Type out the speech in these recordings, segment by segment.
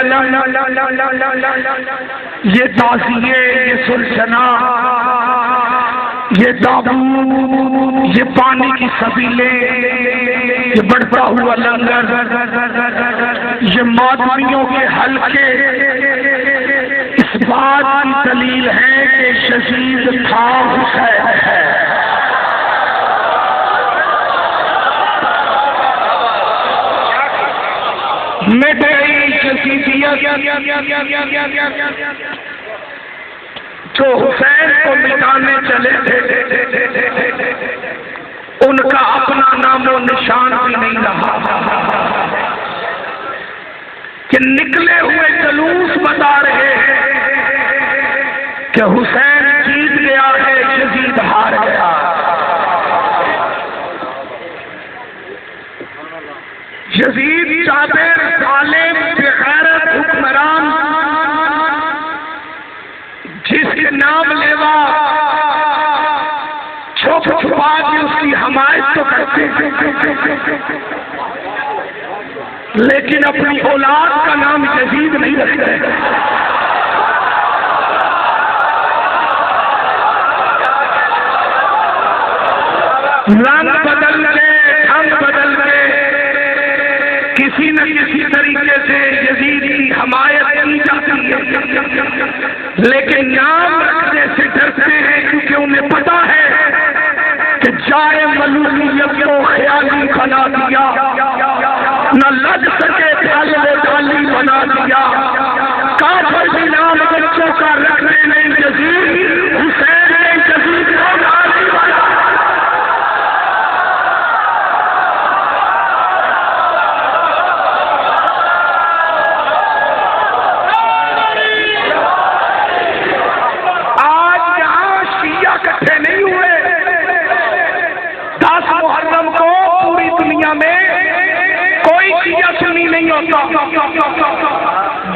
عالم، یہ تعزیے، یہ سلطنا، یہ تابوت، یہ پانی کی سبیلیں، یہ بڑھتا ہوا لنگر، یہ ماتمیوں کے حلقے اس بات کی دلیل ہے کہ یزید تھا، حسین ہے۔ مٹ گئی یزیدیت جو حسین کو مٹانے چلے تھے، ان کا اپنا نام و نشان بھی نہیں رہا، کہ نکلے ہوئے جلوس بتا رہے ہیں کہ حسین جیت گیا ہے، یزید ہار گیا۔ یزید جابر ظالم بغیرت حکمران جس کے نام لیوا چھپ چھپا کے اس کی حمایت تو کرتے ہیں، لیکن اپنی اولاد کا نام یزید نہیں رکھتے۔ رنگ بدل کے، ڈھنگ بدل کے، کسی نہ کسی طریقے سے یزید کی حمایت کی جاتی ہے، لیکن نام رکھنے سے ڈرتے ہیں، کیونکہ انہیں پتا ہے کہ جائے ملوکیت کو خیالی بنا دیا، نہ لگ سکے پھل و ڈالی بنا دیا۔ کافر بھی نام بچوں کا رکھنے نہیں، یزید حسین نے یزید کو ڈالی بنا۔ محرم کو پوری دنیا میں کوئی شیعہ سنی نہیں ہوتا،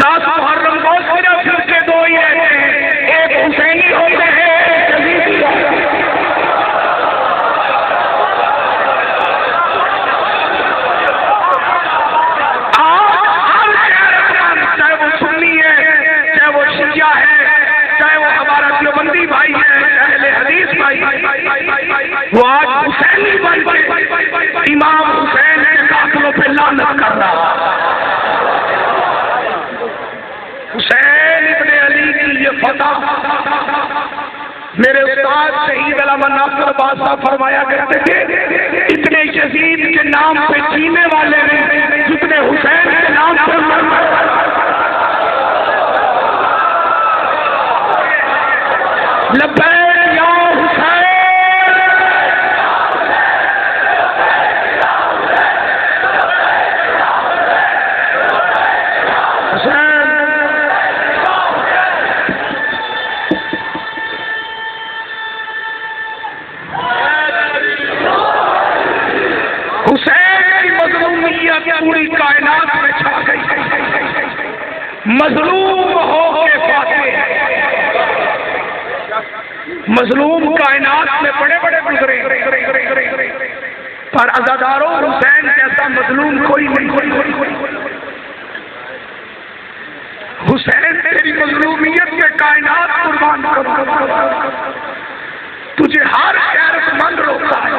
10 محرم کو صرف فرقے دو ہی رہتے ہیں، ایک حسینی ہوتے ہیں، ایک یزیدی ہوتے ہیں۔ آج ہر شہر، چاہے وہ سنی ہے، چاہے وہ شیعہ ہے، چاہے وہ ہمارا دیوبندی بھائی ہے، اہل حدیث بھائی، وہ آج حسینی بن کے امام حسین کے قاتلوں پہ لعنت کر رہا۔ حسین ابن علی کی یہ فتح میرے استاد شہید علامہ ناصر عباس صاحب فرمایا کرتے تھے، اتنے یزید کے نام پہ جینے والے ہیں جتنے حسین کے نام پہ مرنے والے۔ لبیک یا حسین، پوری کائنات میں چھا گئی، مظلوم ہو کے فاتح، مظلوم کائنات میں بڑے بڑے گزرے، پر عزاداروں حسین جیسا مظلوم کوئی نہیں۔ حسین تیری مظلومیت میں کائنات قربان کرو، تجھے ہر غیرت مند روکتا ہے،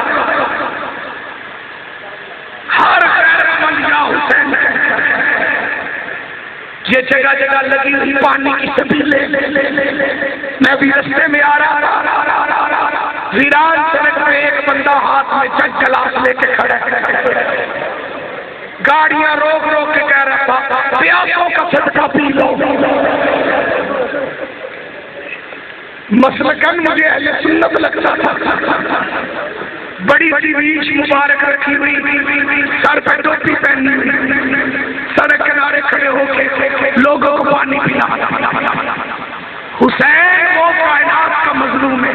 ہر غیرت مند یا حسین ہے۔ یہ جگہ جگہ لگی ہوئی پانی کی سبیلیں، میں بھی رستے میں آ رہا تھا، ویران سڑک پہ ایک بندہ ہاتھ میں جگ گلاس لے کے کھڑا ہے، گاڑیاں روک روک کے کہہ رہا تھا پیاسوں کا صدقہ پی لو۔ مسلکن مجھے اہل سنت لگتا تھا، بڑی سی ریش مبارک رکھی ہوئی، سر پہ ٹوپی پہنی ہوئی، سڑک کنارے کھڑے ہو کے لوگوں کو پانی پلا۔ حسین وہ کائنات کا مظلوم ہے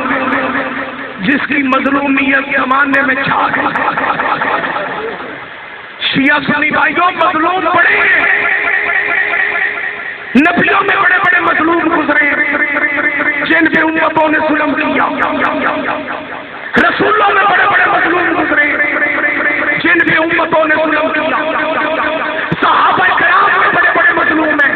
جس کی مظلومیت زمانے میں چھا گئی۔ شیعہ سنی بھائیوں، مظلوم بڑے ہیں، نبیوں میں بڑے بڑے مظلوم گزرے جن پہ امتوں نے ظلم کیا، رسولوں میں بڑے بڑے مظلوم گزرے جن پہ امتوں نے ظلم کیا، صحابہ کرام میں بڑے بڑے مظلوم ہیں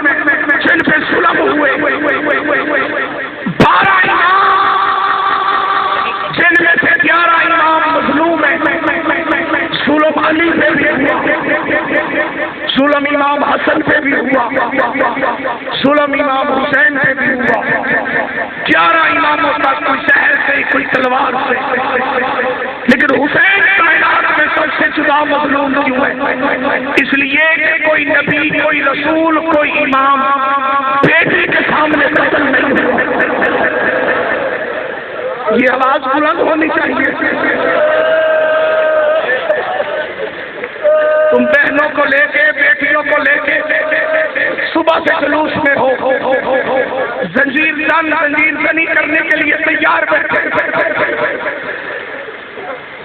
امام حسن پہ بھی ہوا، ظلم امام حسین پہ بھی ہوا، 11 اماموں تک کوئی زہر سے کوئی تلوار سے، لیکن حسین کائنات میں سب سے جدا مظلوم کیوں ہے؟ اس لیے کہ کوئی نبی، کوئی رسول، کوئی امام بیٹی کے سامنے قتل نہیں ہوا۔ یہ آواز بلند ہونی چاہیے۔ تم بہنوں کو لے کے، بیٹیوں کو لے کے صبح سے جلوس میں ہو، زنجیر زنی کرنے کے لیے تیار بیٹھے،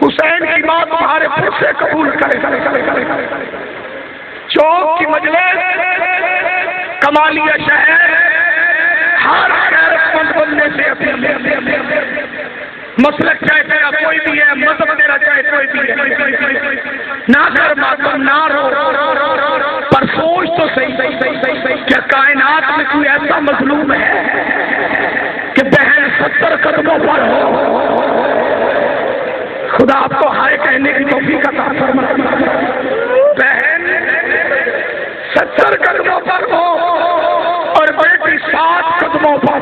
حسین کی بات تمہارے پھر سے قبول کرے۔ چوک کی مجلس، کمالیہ شہر، ہر غیرت مند بننے سے اپیل، مسلک چاہے تیرا کوئی بھی ہے، مذہب تیرا چاہے کوئی بھی ہے، نہ کر ماتم، نہ رو، پر سوچ تو صحیح کیا کائنات میں کوئی ایسا مظلوم ہے کہ بہن 70 قدموں پر ہو؟ خدا آپ کو ہائے کہنے کی توفیق عطا فرمائے۔ بہن 70 قدموں پر ہو اور بیٹی 7 قدموں پر،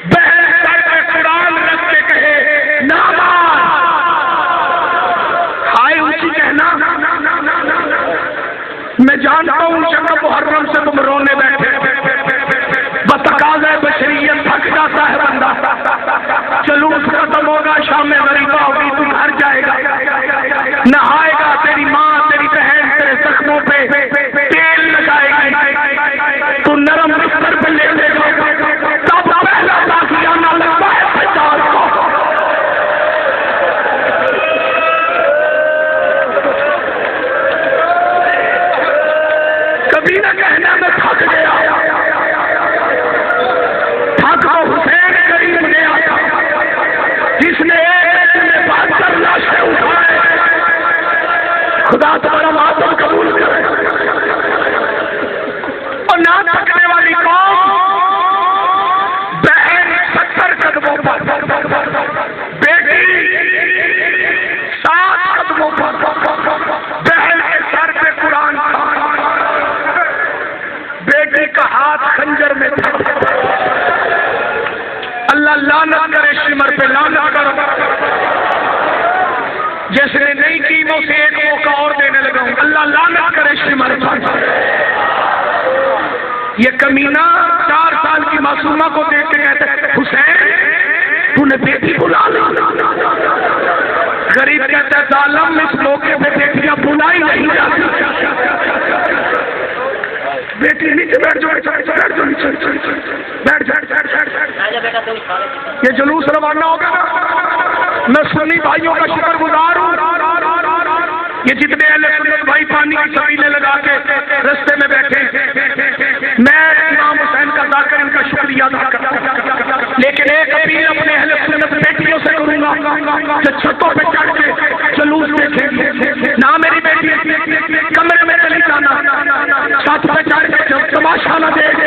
بہن سر پہ قرآن رکھ کے کہے نہ مار، ہائے اونچی کہنا۔ میں جانتا ہوں شب محرم سے تم رونے بیٹھے، بتقاضۂ بشریت تھک جاتا ہے بندہ، جلوس ختم ہوگا، شام غریبہ ہوگی، تو گھر جائے گا، نہائے گا، تیری ماں تیری بہن تیرے زخموں پہ تیل لگائے گی، تو نرم بستر پہ لے لے گا، تب پہلا تازیانہ لگتا ہے سجاد کو۔ کبھی نہ کہنا میں تھک گیا، تھک تو حسین کریم گیا جس نے ایک میں 72 لاشیں اٹھائے۔ خدا تمہارا ماتم قبول کرے۔ اور نہ تھکنے والی قوم، بہن 70 قدموں پر، بیٹی 7 قدموں پر، بہن کے سر پہ قرآن، بیٹی کا ہاتھ خنجر میں تھا۔ اللہ لعنت کرے شمر پہ، لعنت کرو۔ جس نے نہیں کی میں اسے ایک موقع اور دینے لگا ہوں، اللہ لعنت کرے شمر پہ۔ یہ کمینہ 4 سال کی معصومہ کو دیکھ کے کہتے ہیں حسین تو نے بیٹی بلا لی۔ غریب کہتا ہے ظالم اس موقع پہ بیٹیاں بلائی نہیں جاتی۔ بیٹی نیچے بیٹھ جاؤ، بیٹھ جاؤ۔ یہ جلوس روانہ ہوگا نا، میں سنی بھائیوں کا شکر گزار ہوں، یہ جتنے اہل سنت بھائی پانی کی سبیلیں لگا کے رستے میں بیٹھے، میں امام حسین کا ذاکر ان کا شکریہ ادا کرتا ہوں، لیکن ایک اپیل اپنے اہل سنت بیٹیوں سے کروں گا کہ چھتوں پہ چڑھ کے جلوس دیکھیں نہ، میری بیٹی کمرے میں چلی جانا، چھت پہ چڑھ کے تماشا نہ دیکھ۔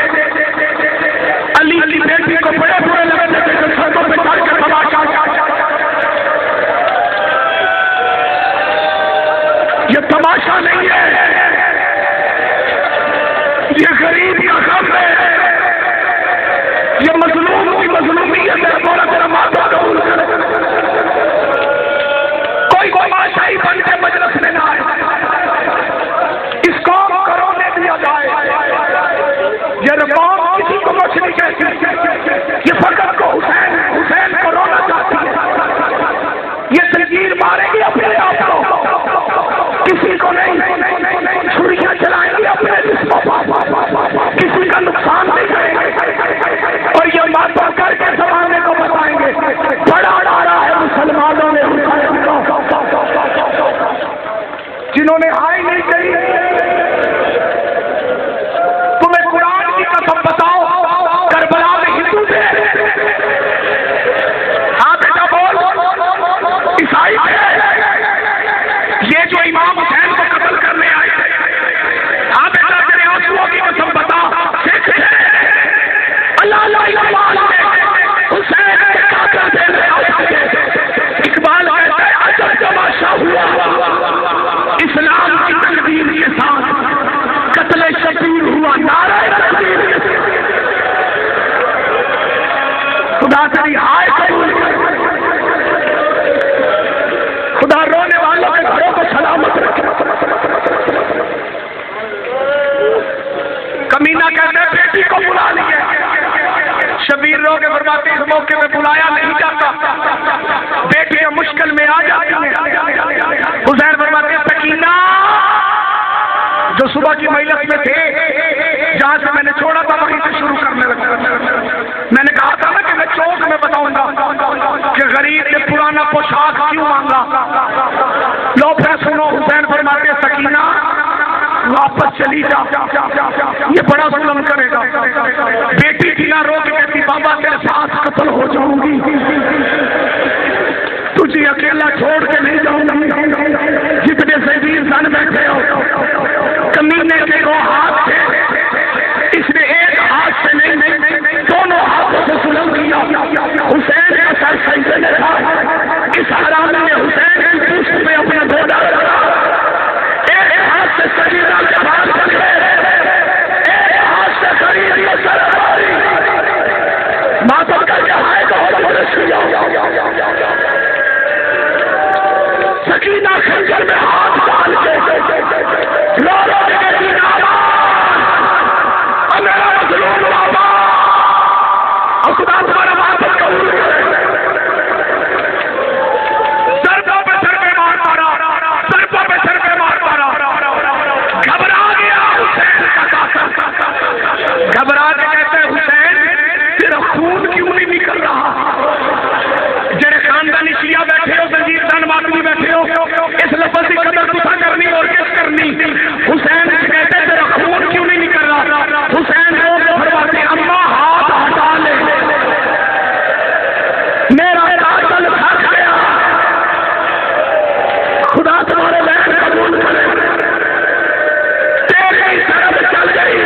علی کی بیٹی کو بڑے برے لگتے تھے کہ چھتوں پہ چڑھ کے تماشا، یہ تماشا نہیں ہے، یہ غریب کا غم ہے، یہ مظلوم کی مظلومیت ہے۔ مولا تیرا ماتھا قبول کرے۔ کوئی تماشائی بن کے مجلس میں نہ آئے، اس قوم کو رونے دیا جائے۔ یہ قوم کسی کو کچھ نہیں کہتی، یہ فقط کو حسین کو رونا چاہتی ہے، یہ تنگیر مارے گی اپنے آپ کو، کسی کو نہیں، چھریاں چلائیں گے اپنے جسموں پر، کسی کا نقصان نہیں کریں گے، اور یہ شبیر رو کے فرماتے اس موقع پہ بلایا نہیں جاتا، بیٹیاں مشکل میں آ جاتی ہیں۔ حسین فرماتے ہیں سکینہ جو صبح کی مجلس میں تھے، جہاں سے میں نے چھوڑا تھا وہیں سے شروع کرنے لگا۔ میں نے کہا تھا نا کہ میں چوک میں بتاؤں گا کہ غریب نے پرانا پوشاک کیوں مانگا۔ لو پھر سنو، حسین فرماتے ہیں سکینہ واپس چلی جا، یہ بڑا ظلم کرے گا۔ بیٹی تھی نہ رو کے کہتی بابا تیرے ساتھ قتل ہو جاؤں گی، تجھے اکیلا چھوڑ کے نہیں جاؤں گی۔ جتنے زبیر زن بیٹھے ہو، کمینے کے دو ہاتھ تھے، اس نے ایک ہاتھ سے نہیں دونوں ہاتھوں سے ظلم کیا۔ حسین کا سر سجدے میں تھا، اس حرامی نے حسین کی پشت پہ اپنا گودا رکھا، ایک ہاتھ سے سجدہ کے بعد پکڑے، ایک ہاتھ سے قریب یہ سر ماری، ماتم کر کے ہائے تو سکینہ خنجر میں ہاتھ ڈال کے رو رو کے کہتی میرا مظلوم بابا، اور خدا تمہارا واپس قبول کرے۔ سرپوں پہ سر پہ مار مارا، سرپوں پہ سر پہ مار مارا، گھبرا گیا حسین کا کاکا، گھبرا کے کہتے ہیں حسین تیرا خون کیوں نہیں نکل رہا؟ جڑے خاندانی شیعہ بیٹھے ہو، زنجیر دان ماتمی بیٹھے ہو، اس لفظ کی قدر تسا کرنی اور کس کرنی؟ حسین سے کہتے ہیں تیرا خون کیوں نہیں نکل رہا؟ حسین کو فرماتے اماں ہاتھ ہٹا لے، میرا قاتل تھک گیا، خدا تمہارے بہن قبول کرے، تیری طرف چل گئی،